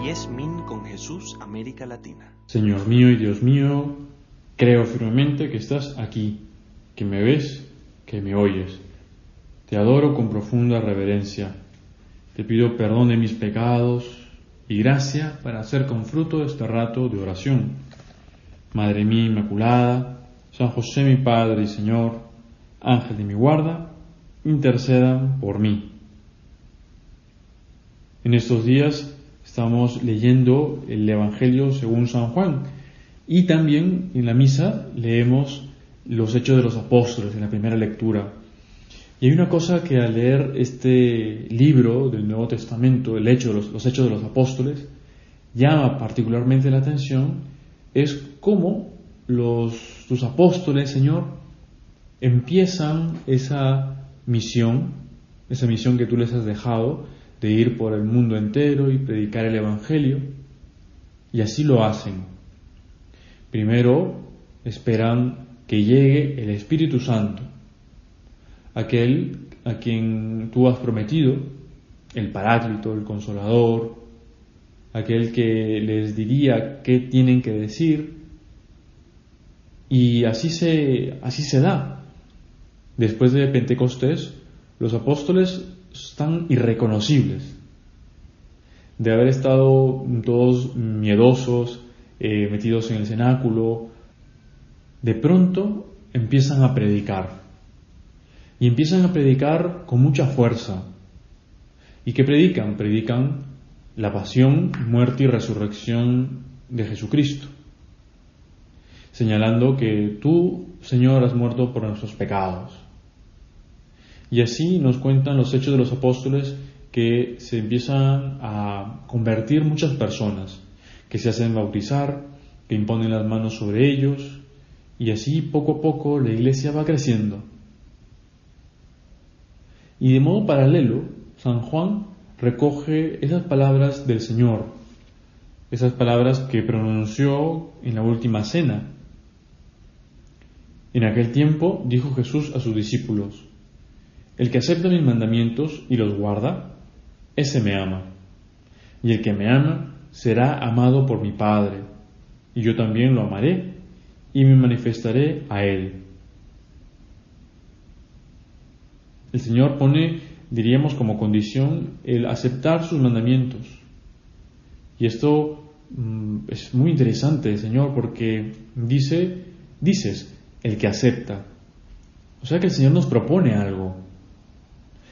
Yes Min con Jesús, América Latina. Señor mío y Dios mío, creo firmemente que estás aquí, que me ves, que me oyes. Te adoro con profunda reverencia. Te pido perdón de mis pecados y gracia para hacer con fruto este rato de oración. Madre mía Inmaculada, San José mi Padre y Señor, Ángel de mi guarda, intercedan por mí. En estos días estamos leyendo el Evangelio según San Juan y también en la misa leemos los Hechos de los Apóstoles en la primera lectura. Y hay una cosa que al leer este libro del Nuevo Testamento, los Hechos de los Apóstoles, llama particularmente la atención, es cómo sus apóstoles, Señor, empiezan esa misión que tú les has dejado, de ir por el mundo entero y predicar el Evangelio, y así lo hacen. Primero esperan que llegue el Espíritu Santo, aquel a quien tú has prometido, el Paráclito, el Consolador, aquel que les diría qué tienen que decir, y así se da. Después de Pentecostés, los apóstoles están irreconocibles, de haber estado todos miedosos, metidos en el cenáculo. De pronto empiezan a predicar, y empiezan a predicar con mucha fuerza. ¿Y qué predican? Predican la pasión, muerte y resurrección de Jesucristo, señalando que tú, Señor, has muerto por nuestros pecados. Y así nos cuentan los Hechos de los Apóstoles que se empiezan a convertir muchas personas, que se hacen bautizar, que imponen las manos sobre ellos, y así poco a poco la Iglesia va creciendo. Y de modo paralelo, San Juan recoge esas palabras del Señor, esas palabras que pronunció en la última cena. En aquel tiempo dijo Jesús a sus discípulos: el que acepta mis mandamientos y los guarda, ese me ama. Y el que me ama será amado por mi Padre, y yo también lo amaré y me manifestaré a él. El Señor pone, diríamos, como condición el aceptar sus mandamientos. Y esto es muy interesante, Señor, porque dices, el que acepta. O sea que el Señor nos propone algo.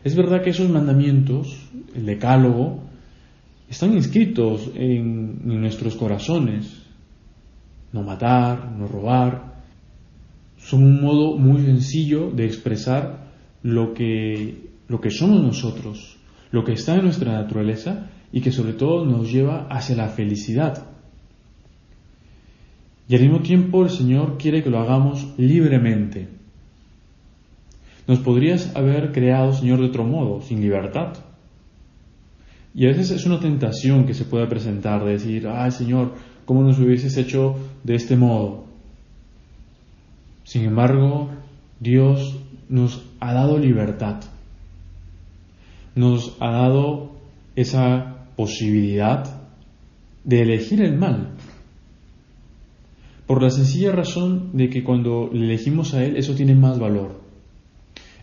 Es verdad que esos mandamientos, el decálogo, están inscritos en nuestros corazones. No matar, no robar. Son un modo muy sencillo de expresar lo que somos nosotros, lo que está en nuestra naturaleza y que sobre todo nos lleva hacia la felicidad. Y al mismo tiempo el Señor quiere que lo hagamos libremente. Nos podrías haber creado, Señor, de otro modo, sin libertad. Y a veces es una tentación que se puede presentar de decir: ¡ay, Señor, cómo nos hubieses hecho de este modo! Sin embargo, Dios nos ha dado libertad. Nos ha dado esa posibilidad de elegir el mal. Por la sencilla razón de que cuando le elegimos a Él, eso tiene más valor.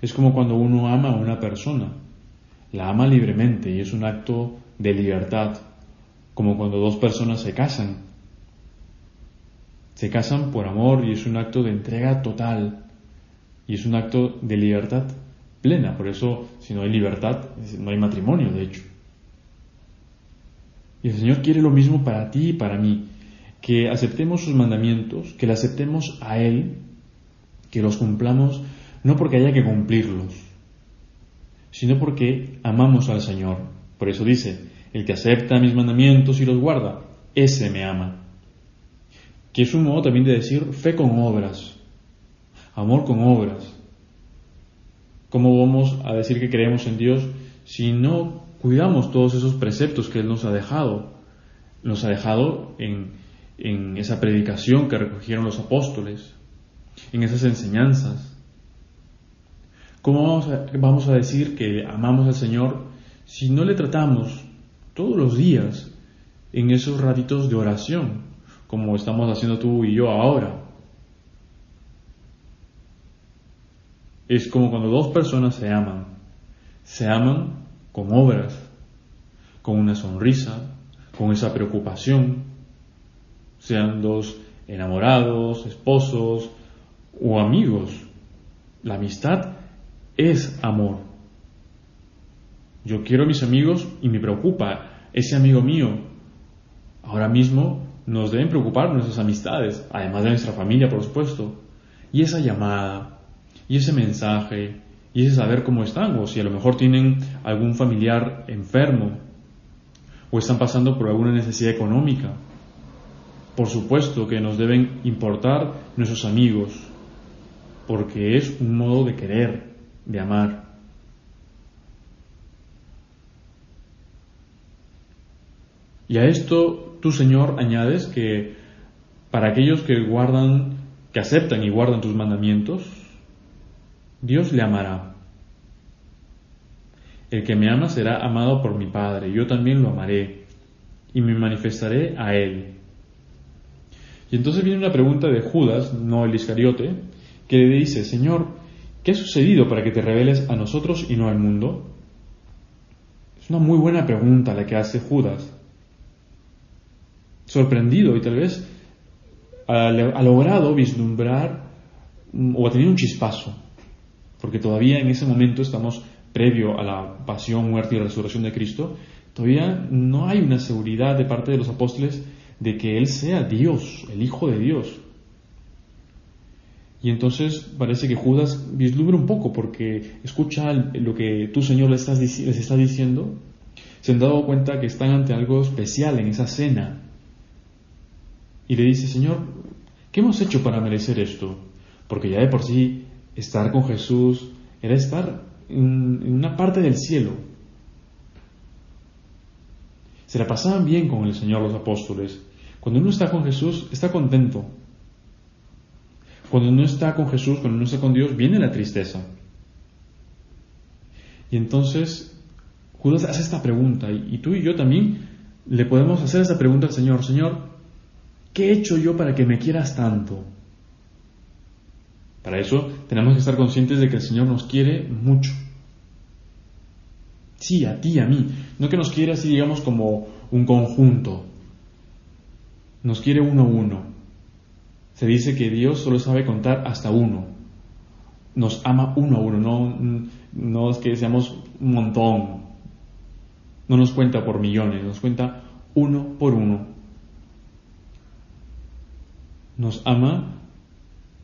Es como cuando uno ama a una persona, la ama libremente y es un acto de libertad, como cuando dos personas se casan por amor y es un acto de entrega total y es un acto de libertad plena. Por eso, si no hay libertad, no hay matrimonio, de hecho. Y el Señor quiere lo mismo para ti y para mí, que aceptemos sus mandamientos, que le aceptemos a Él, que los cumplamos no porque haya que cumplirlos, sino porque amamos al Señor. Por eso dice: el que acepta mis mandamientos y los guarda, ese me ama. Que es un modo también de decir fe con obras, amor con obras. ¿Cómo vamos a decir que creemos en Dios si no cuidamos todos esos preceptos que Él nos ha dejado? Nos ha dejado en esa predicación que recogieron los apóstoles, en esas enseñanzas. ¿Cómo vamos a decir que amamos al Señor si no le tratamos todos los días en esos ratitos de oración, como estamos haciendo tú y yo ahora. Es como cuando dos personas se aman con obras, con una sonrisa, con esa preocupación, sean dos enamorados, esposos o amigos. La amistad es amor. Yo quiero a mis amigos y me preocupa ese amigo mío. Ahora mismo nos deben preocupar nuestras amistades, además de nuestra familia, por supuesto. Y esa llamada, y ese mensaje, y ese saber cómo están, o si a lo mejor tienen algún familiar enfermo, o están pasando por alguna necesidad económica. Por supuesto que nos deben importar nuestros amigos, porque es un modo de querer, de amar. Y a esto tú, Señor, añades que para aquellos que aceptan y guardan tus mandamientos, Dios le amará. El que me ama será amado por mi Padre, yo también lo amaré y me manifestaré a él. Y entonces viene una pregunta de Judas, no el Iscariote, que le dice: Señor, ¿qué ha sucedido para que te reveles a nosotros y no al mundo? Es una muy buena pregunta la que hace Judas, sorprendido y tal vez ha logrado vislumbrar o ha tenido un chispazo, porque todavía en ese momento estamos previo a la pasión, muerte y resurrección de Cristo. Todavía no hay una seguridad de parte de los apóstoles de que Él sea Dios, el Hijo de Dios. Y entonces parece que Judas vislumbra un poco, porque escucha lo que tú, Señor, les estás diciendo. Se han dado cuenta que están ante algo especial en esa cena. Y le dice: Señor, ¿qué hemos hecho para merecer esto? Porque ya de por sí estar con Jesús era estar en una parte del cielo. Se la pasaban bien con el Señor los apóstoles. Cuando uno está con Jesús, está contento. Cuando no está con Jesús, cuando no está con Dios, viene la tristeza. Y entonces Judas hace esta pregunta, y tú y yo también le podemos hacer esta pregunta al Señor: Señor, ¿qué he hecho yo para que me quieras tanto? Para eso tenemos que estar conscientes de que el Señor nos quiere mucho. Sí, a ti, a mí. No que nos quiere así, digamos, como un conjunto. Nos quiere uno a uno. Se dice que Dios solo sabe contar hasta uno. Nos ama uno a uno, no es que seamos un montón. No nos cuenta por millones, nos cuenta uno por uno. Nos ama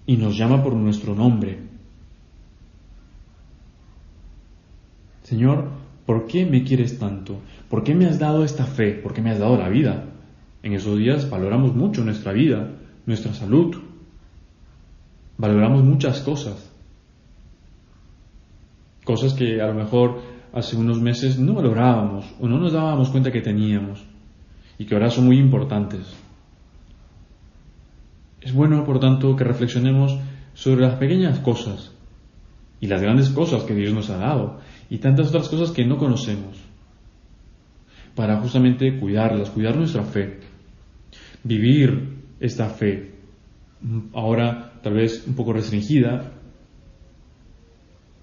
y nos llama por nuestro nombre. Señor, ¿por qué me quieres tanto? ¿Por qué me has dado esta fe? ¿Por qué me has dado la vida? En esos días valoramos mucho nuestra vida, nuestra salud. Valoramos muchas cosas. Cosas que a lo mejor hace unos meses no valorábamos o no nos dábamos cuenta que teníamos y que ahora son muy importantes. Es bueno, por tanto, que reflexionemos sobre las pequeñas cosas y las grandes cosas que Dios nos ha dado y tantas otras cosas que no conocemos, para justamente cuidarlas, cuidar nuestra fe, vivir esta fe, ahora tal vez un poco restringida,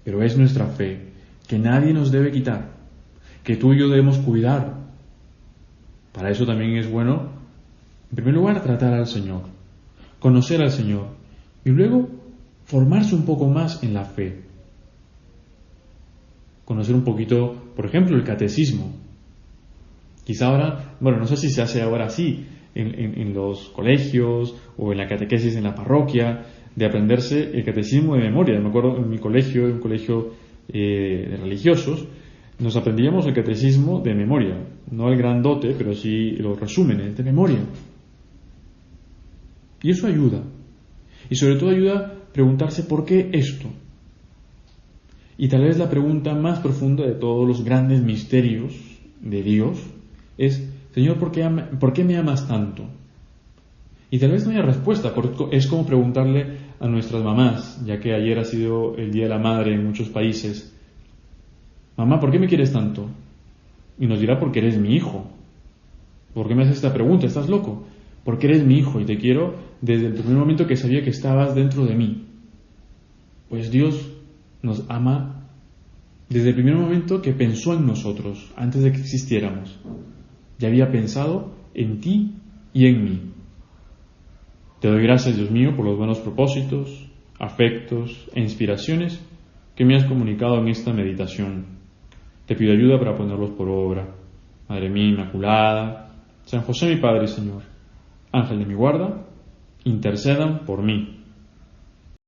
pero es nuestra fe, que nadie nos debe quitar, que tú y yo debemos cuidar. Para eso también es bueno, en primer lugar, tratar al Señor, conocer al Señor y luego formarse un poco más en la fe. Conocer un poquito, por ejemplo, el catecismo. Quizá ahora, no sé si se hace ahora así, en los colegios o en la catequesis en la parroquia, de aprenderse el catecismo de memoria. Me acuerdo en mi colegio, un colegio de religiosos, nos aprendíamos el catecismo de memoria, no el grandote, pero sí los resúmenes de memoria. Y eso ayuda. Y sobre todo ayuda a preguntarse ¿por qué esto? Y tal vez la pregunta más profunda de todos los grandes misterios de Dios es: Señor, ¿por qué me amas tanto? Y tal vez no haya respuesta, porque es como preguntarle a nuestras mamás, ya que ayer ha sido el Día de la Madre en muchos países: Mamá, ¿por qué me quieres tanto? Y nos dirá: porque eres mi hijo. ¿Por qué me haces esta pregunta? ¿Estás loco? Porque eres mi hijo y te quiero desde el primer momento que sabía que estabas dentro de mí. Pues Dios nos ama desde el primer momento que pensó en nosotros, antes de que existiéramos. Ya había pensado en ti y en mí. Te doy gracias, Dios mío, por los buenos propósitos, afectos e inspiraciones que me has comunicado en esta meditación. Te pido ayuda para ponerlos por obra. Madre mía Inmaculada, San José mi Padre y Señor, Ángel de mi guarda, intercedan por mí.